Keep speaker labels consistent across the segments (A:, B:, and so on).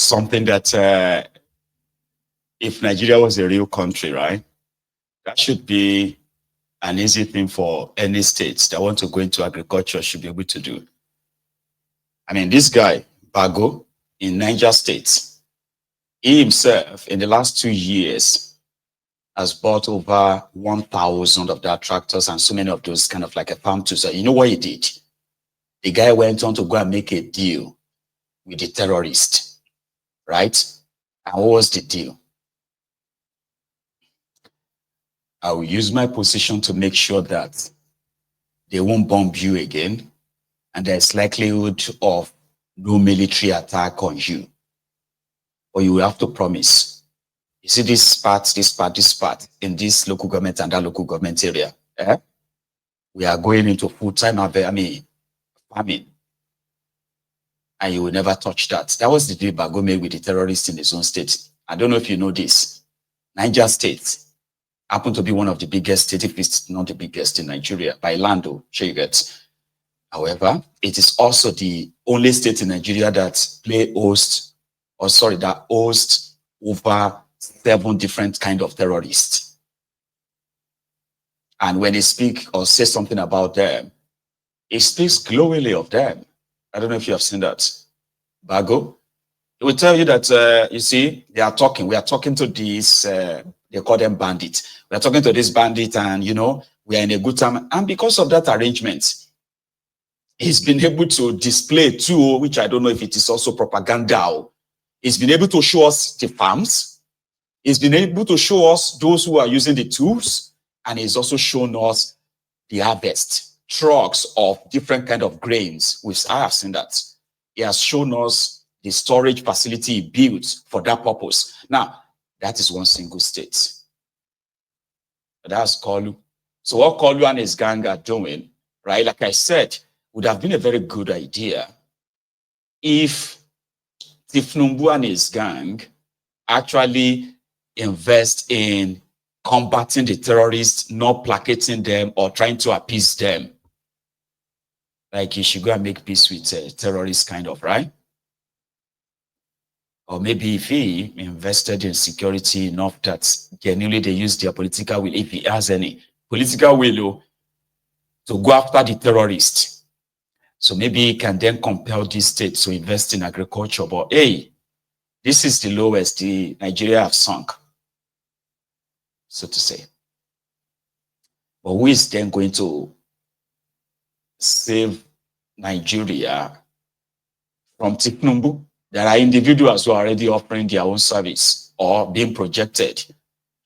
A: something that if Nigeria was a real country, right, that should be an easy thing for any states that want to go into agriculture should be able to do. I mean, this guy, Bago, in Niger State, he himself, in the last 2 years, has bought over 1,000 of their tractors and so many of those kind of like a farm tools. You know what he did? The guy went on to go and make a deal with the terrorist, right? And what was the deal? I will use my position to make sure that they won't bomb you again, and there's likelihood of no military attack on you. Or you will have to promise. You see this part in this local government and that local government area. We are going into full-time farming. And you will never touch that. That was the deal Bago made with the terrorists in his own state. I don't know if you know this. Niger State happened to be one of the biggest states, if it's not the biggest in Nigeria, by land, sure you get. However, it is also the only state in Nigeria that hosts over 7 different kind of terrorists. And when they speak or say something about them, it speaks glowingly of them. I don't know if you have seen that. Bago, it will tell you that, you see, we are talking to these, they call them bandits. We are talking to this bandit and, you know, we are in a good time. And because of that arrangement, he's been able to display too, which I don't know if it is also propaganda. He's been able to show us the farms. He's been able to show us those who are using the tools. And he's also shown us the harvest, trucks of different kind of grains, which I have seen that. He has shown us the storage facility he built for that purpose. Now, that is one single state. That's Kolu. So what Kolu and his gang are doing, right, like I said, would have been a very good idea if Tifnumbu and his gang actually invest in combating the terrorists, not placating them or trying to appease them. Like you should go and make peace with terrorists, kind of, right? Or maybe if he invested in security enough that genuinely they use their political will, if he has any political will to go after the terrorists. So maybe he can then compel these states to invest in agriculture. But hey, this is the lowest the Nigeria have sunk, so to say. But who is then going to save Nigeria from Tifnumbu? There are individuals who are already offering their own service or being projected.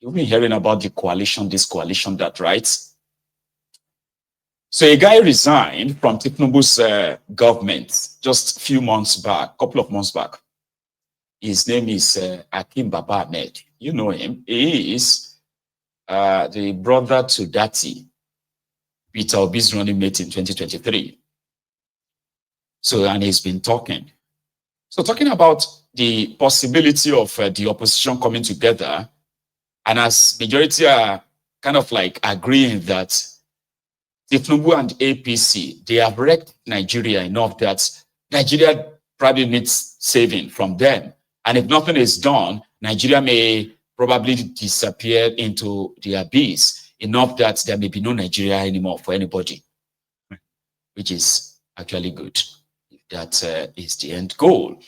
A: You've been hearing about the coalition, this coalition, that, right? So a guy resigned from Tifnumbu's government just a few months back, couple of months back. His name is Baba-Ahmed. You know him. He is the brother to Dati, Peter Obi's running mate in 2023. So, and he's been talking. So talking about the possibility of the opposition coming together, and as majority are kind of like agreeing that Tifnumbu and APC, they have wrecked Nigeria enough that Nigeria probably needs saving from them. And if nothing is done, Nigeria may probably disappear into the abyss enough that there may be no Nigeria anymore for anybody, which is actually good. That is the end goal.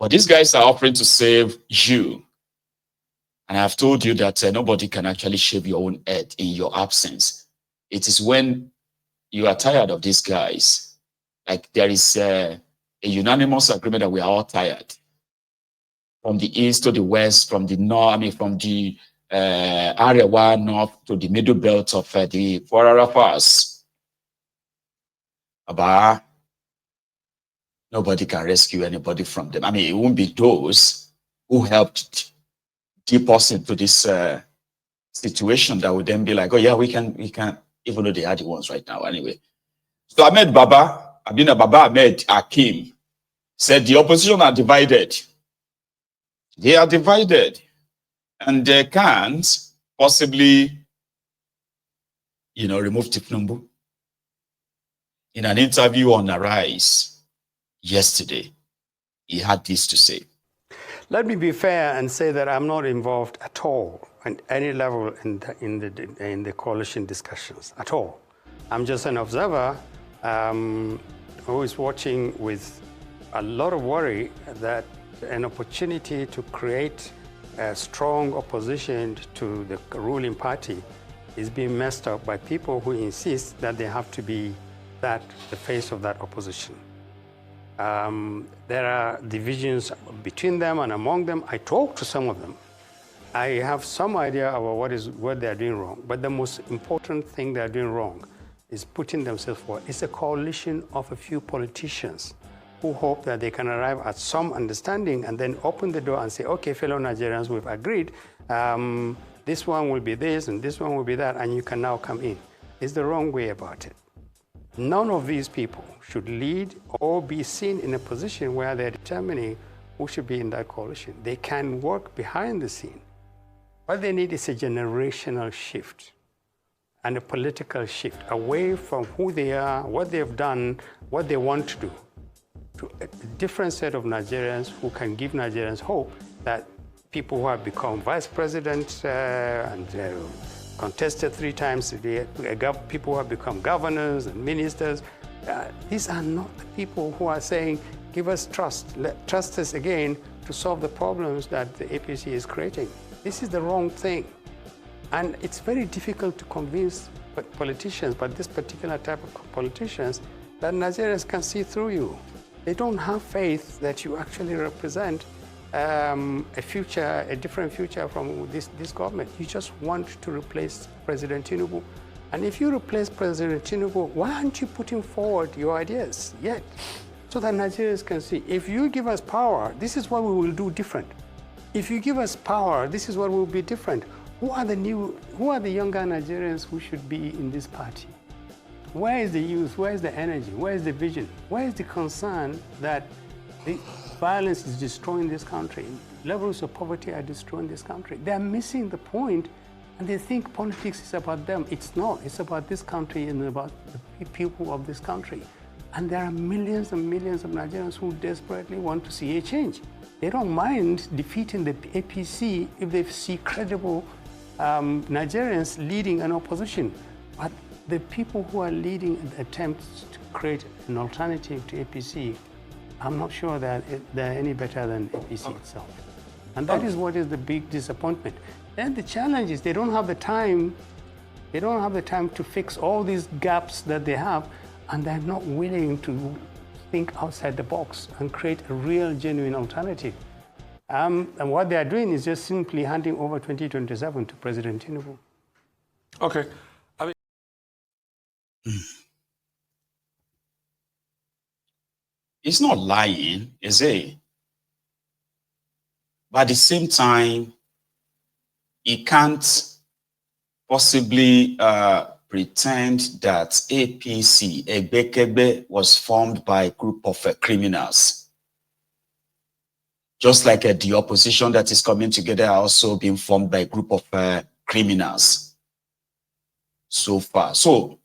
A: But these guys are offering to save you. And I've told you that nobody can actually shave your own head in your absence. It is when you are tired of these guys, like there is a unanimous agreement that we are all tired. From the east to the west, from the north, from the Arewa north to the middle belt of the Forarafas. About nobody can rescue anybody from them. I mean, it won't be those who helped dip us into this situation that would then be like, oh yeah, we can, even though they are the ones right now anyway. So Baba-Ahmed Hakim said the opposition are divided. They are divided and they can't possibly, remove Tifnumbu. In an interview on Arise yesterday, he had this to say.
B: Let me be fair and say that I'm not involved at all at any level in the coalition discussions at all. I'm just an observer who is watching with a lot of worry that an opportunity to create a strong opposition to the ruling party is being messed up by people who insist that they have to be the face of that opposition. There are divisions between them and among them. I talk to some of them. I have some idea about what they're doing wrong, but the most important thing they're doing wrong is putting themselves forward. It's a coalition of a few politicians who hope that they can arrive at some understanding and then open the door and say, okay, fellow Nigerians, we've agreed, this one will be this and this one will be that, and you can now come in. It's the wrong way about it. None of these people should lead or be seen in a position where they're determining who should be in that coalition. They can work behind the scene. What they need is a generational shift and a political shift away from who they are, what they've done, what they want to do, to a different set of Nigerians who can give Nigerians hope that people who have become vice president and contested 3 times, people who have become governors and ministers, these are not the people who are saying, give us trust, trust us again to solve the problems that the APC is creating. This is the wrong thing. And it's very difficult to convince politicians, but this particular type of politicians, that Nigerians can see through you. They don't have faith that you actually represent a different future from this government. You just want to replace President Tinubu. And if you replace President Tinubu, why aren't you putting forward your ideas yet? So that Nigerians can see, if you give us power, this is what we will do different. If you give us power, this is what will be different. Who are the younger Nigerians who should be in this party? Where is the youth? Where is the energy? Where is the vision? Where is the concern that the violence is destroying this country? Levels of poverty are destroying this country. They are missing the point, and they think politics is about them. It's not. It's about this country and about the people of this country. And there are millions and millions of Nigerians who desperately want to see a change. They don't mind defeating the APC if they see credible Nigerians leading an opposition. But the people who are leading attempts to create an alternative to APC, I'm not sure that they're any better than APC itself. And that is what is the big disappointment. Then the challenge is they don't have the time. They don't have the time to fix all these gaps that they have, and they're not willing to think outside the box and create a real, genuine alternative. And what they are doing is just simply handing over 2027 to President Tinubu.
C: Okay.
A: It's not lying, is it? But at the same time, he can't possibly pretend that APC, Egbekebe, was formed by a group of criminals. Just like the opposition that is coming together are also being formed by a group of criminals so far. So,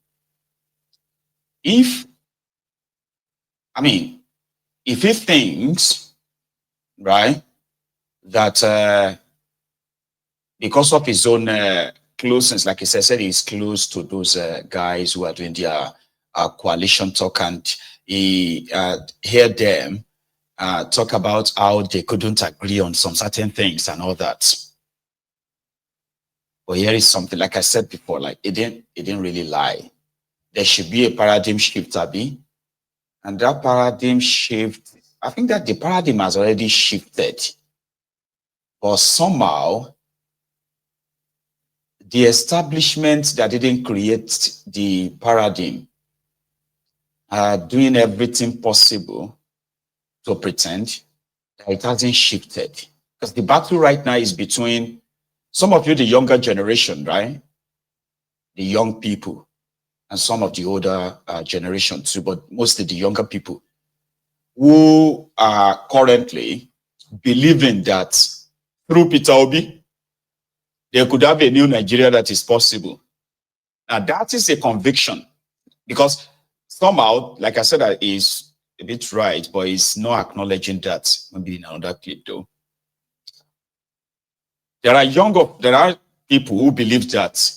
A: if he thinks, right, that because of his own closeness, like he said he's close to those guys who are doing their coalition talk, and he heard them talk about how they couldn't agree on some certain things and all that. But here is something, like I said before, like it didn't really lie. There should be a paradigm shift, Abi. And that paradigm shift, I think that the paradigm has already shifted. But somehow, the establishment that didn't create the paradigm are doing everything possible to pretend that it hasn't shifted. Because the battle right now is between some of you, the younger generation, right? The young people, and some of the older generation too, but mostly the younger people who are currently believing that through Peter Obi, there could have a new Nigeria that is possible. Now that is a conviction, because somehow, like I said, that is a bit right, but it's not acknowledging that. Maybe in another clip though. there are people who believe that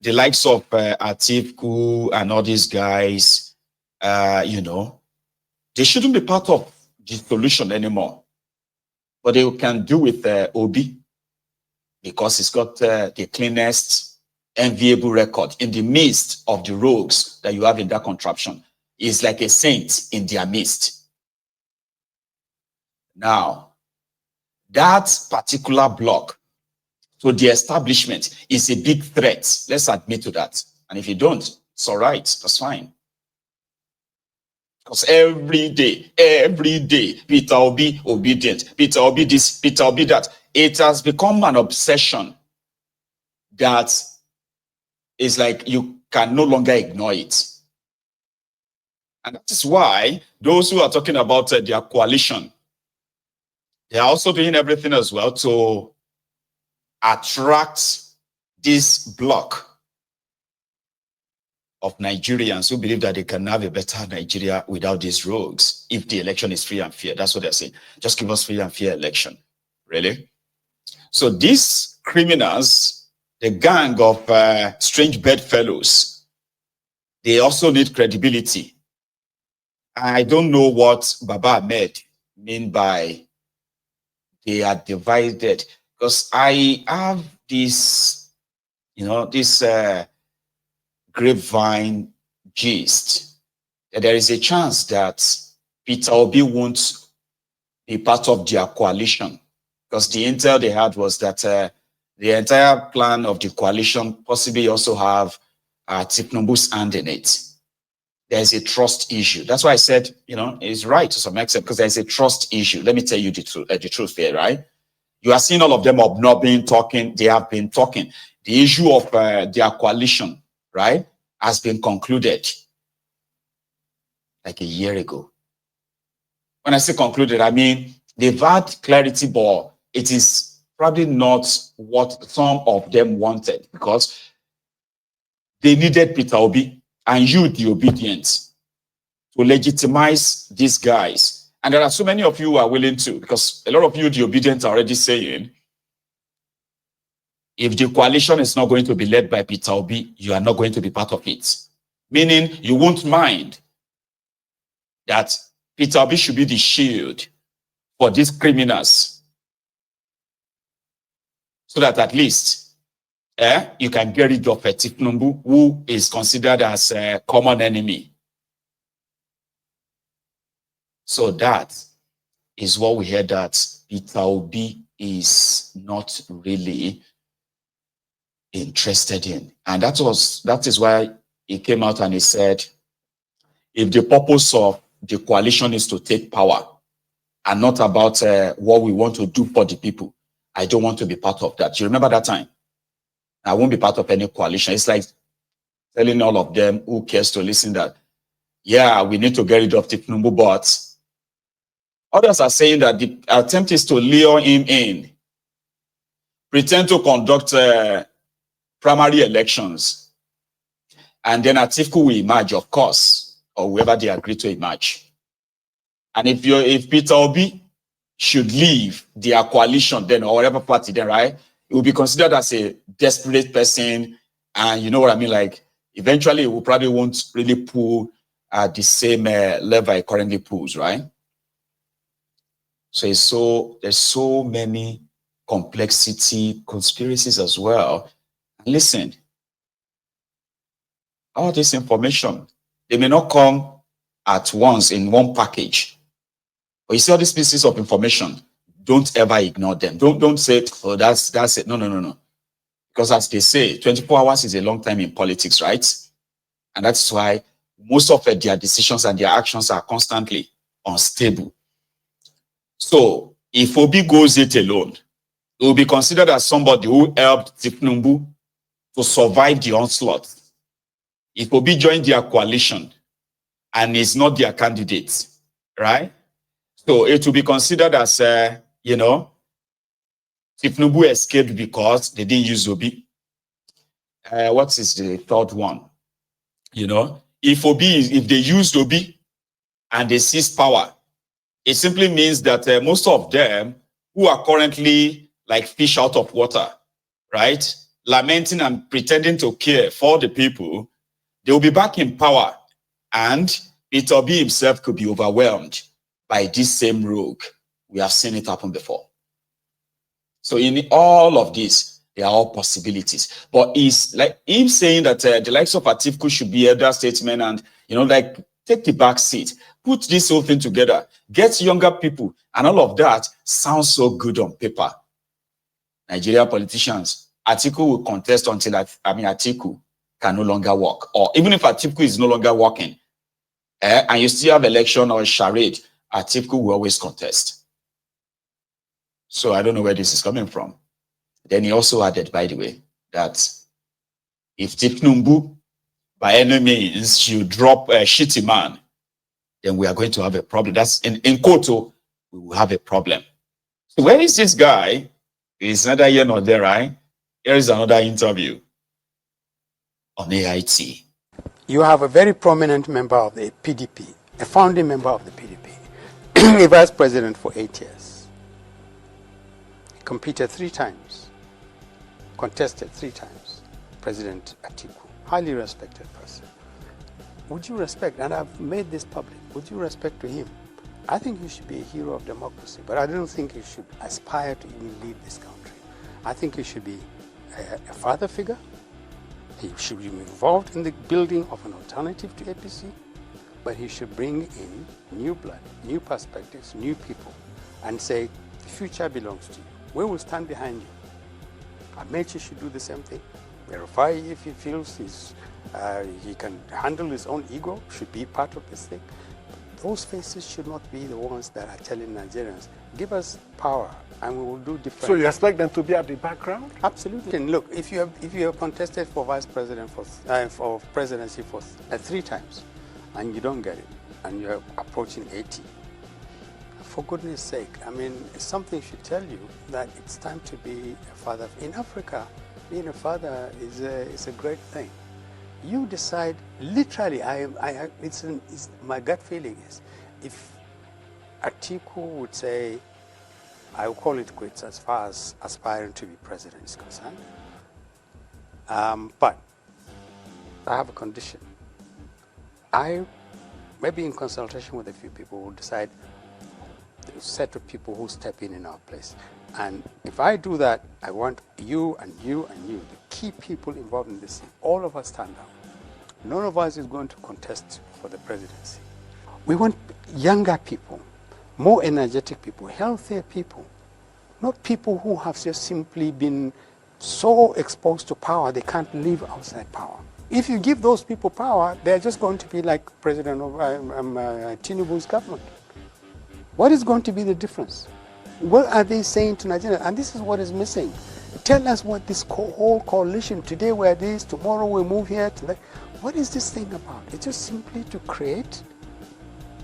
A: the likes of Atiku and all these guys, they shouldn't be part of the solution anymore. But they can do with Obi, because it's got the cleanest, enviable record in the midst of the rogues that you have in that contraption. Is like a saint in their midst. Now, that particular block to the establishment is a big threat. Let's admit to that. And if you don't, it's all right. That's fine. Because every day, Peter Obi obedient, Peter Obi this, Peter Obi that. It has become an obsession that is like you can no longer ignore it. And that is why those who are talking about their coalition, they are also doing everything as well to attract this block of Nigerians who believe that they can have a better Nigeria without these rogues if the election is free and fair. That's what they're saying. Just give us free and fair election. Really? So these criminals, the gang of strange bedfellows, they also need credibility. I don't know what Baba-Ahmed mean by they are divided, because I have this, this grapevine gist that there is a chance that Peter Obi won't be part of their coalition, because the intel they had was that the entire plan of the coalition possibly also have Tinubu's hand in it. There's a trust issue. That's why I said, it's right to some extent, because there's a trust issue. Let me tell you the truth here, right? You are seeing all of them obnobbing, talking. They have been talking. The issue of their coalition, right, has been concluded like a year ago. When I say concluded, I mean they've had clarity, but it is probably not what some of them wanted, because they needed Peter Obi and you, the obedient, to legitimize these guys. And there are so many of you who are willing to, because a lot of you, the obedient, are already saying, if the coalition is not going to be led by Peter Obi, you are not going to be part of it. Meaning you won't mind that Peter Obi should be the shield for these criminals, so that at least you can get rid of Tinubu, who is considered as a common enemy. So that is what we heard, that Peter Obi is not really interested in. And that is why he came out and he said, if the purpose of the coalition is to take power and not about what we want to do for the people, I don't want to be part of that. You remember that time? I won't be part of any coalition. It's like telling all of them who cares to listen that, yeah, we need to get rid of Tinubu, but others are saying that the attempt is to lure him in, pretend to conduct primary elections, and then Atiku will emerge, of course, or whoever they agree to emerge. And if Peter Obi should leave their coalition then, or whatever party then, right, it will be considered as a desperate person, and you know what I mean, like eventually it will probably won't really pull at the same level it currently pulls, right? So there's so many complexity, conspiracies as well. And listen, all this information, they may not come at once in one package, but you see all these pieces of information, don't ever ignore them. Don't say, oh, that's it. No. Because as they say, 24 hours is a long time in politics, right? And that's why most of their decisions and their actions are constantly unstable. So if Obi goes it alone, it will be considered as somebody who helped Tinubu to survive the onslaught. If Obi joined their coalition and is not their candidate, right? So it will be considered as, Tinubu escaped because they didn't use Obi. What is the third one? If they used Obi and they seized power, it simply means that most of them who are currently like fish out of water, right? Lamenting and pretending to care for the people, they will be back in power, and Peter Obi himself could be overwhelmed by this same rogue. We have seen it happen before. So in all of this, they are all possibilities. But it's like him saying that the likes of Atiku should be elder statesmen and, like take the back seat, put this whole thing together, get younger people, and all of that sounds so good on paper. Nigeria politicians, Atiku will contest until, Atiku can no longer work. Or even if Atiku is no longer working, and you still have election or charade, Atiku will always contest. So I don't know where this is coming from. Then he also added, by the way, that if Tinubu, by any means, should drop a shitty man, then we are going to have a problem. That's in Koto, we will have a problem. So where is this guy? He's neither here nor there, right? Here is another interview on AIT.
B: You have a very prominent member of the PDP, a founding member of the PDP, a vice president for 8 years. He competed 3 times, contested 3 times, President Atiku, highly respected person. Would you respect, and I've made this public, would you respect to him? I think he should be a hero of democracy, but I don't think he should aspire to even lead this country. I think he should be a father figure. He should be involved in the building of an alternative to APC, but he should bring in new blood, new perspectives, new people, and say, the future belongs to you. We will stand behind you. Amechi should do the same thing. Verify if he feels he can handle his own ego, should be part of this thing. Those faces should not be the ones that are telling Nigerians, give us power and we will do different.
C: So you expect them to be at the background?
B: Absolutely. And look, if you have contested for vice president for presidency for 3 times and you don't get it and you're approaching 80, for goodness sake, something should tell you that it's time to be a father. In Africa, being a father is a great thing. You decide, literally, my gut feeling is, if Atiku would say, I will call it quits as far as aspiring to be president is concerned, but I have a condition. I, maybe in consultation with a few people, will decide a set of people who step in our place. And if I do that, I want you and you and you, the key people involved in this thing, all of us stand down. None of us is going to contest for the presidency. We want younger people, more energetic people, healthier people, not people who have just simply been so exposed to power they can't live outside power. If you give those people power, they're just going to be like President of Tinubu's government. What is going to be the difference? What are they saying to Nigeria? And this is what is missing. Tell us what this whole coalition, today we're this, tomorrow we move here, today. What is this thing about? It's just simply to create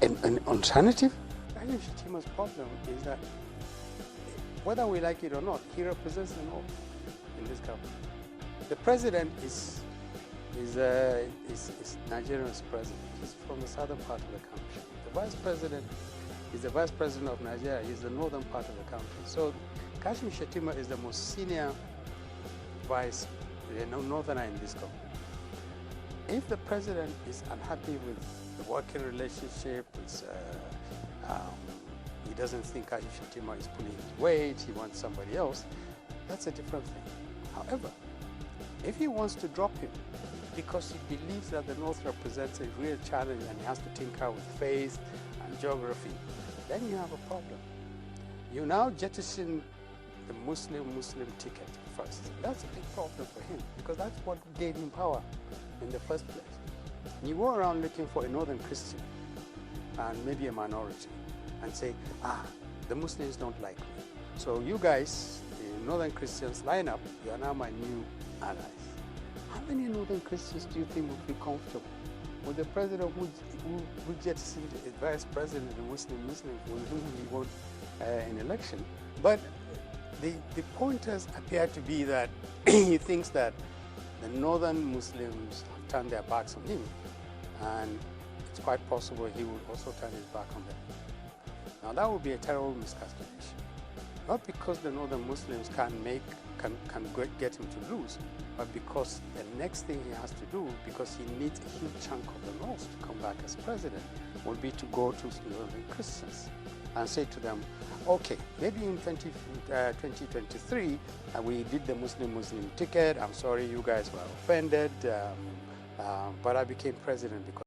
B: an alternative. I think Shitima's problem is that whether we like it or not, he represents the North in this government. The president is Nigeria's president. He's from the southern part of the country. The vice president is the vice president of Nigeria. He's the northern part of the country. So Kashim Shettima is the most senior northerner in this government. If the president is unhappy with the working relationship, he doesn't think Kashim Shettima is pulling his weight, he wants somebody else, that's a different thing. However, if he wants to drop him because he believes that the North represents a real challenge and he has to tinker with faith and geography, then you have a problem. You now jettison the Muslim ticket first. That's a big problem for him because that's what gave him power in the first place. You go around looking for a northern Christian and maybe a minority and say, the Muslims don't like me. So you guys, the northern Christians, line up, you are now my new allies. How many northern Christians do you think would be comfortable with the president who jettisoned a vice president, a Muslim, with whom he won an election? But the pointers appear to be that he thinks that the northern Muslims have turned their backs on him, and it's quite possible he will also turn his back on them. Now that would be a terrible miscalculation. not because the northern Muslims can get him to lose, but because the next thing he has to do, because he needs a huge chunk of the north to come back as president, will be to go to northern Christians and say to them, okay, maybe in 2023 we did the Muslim ticket. I'm sorry you guys were offended, but I became president because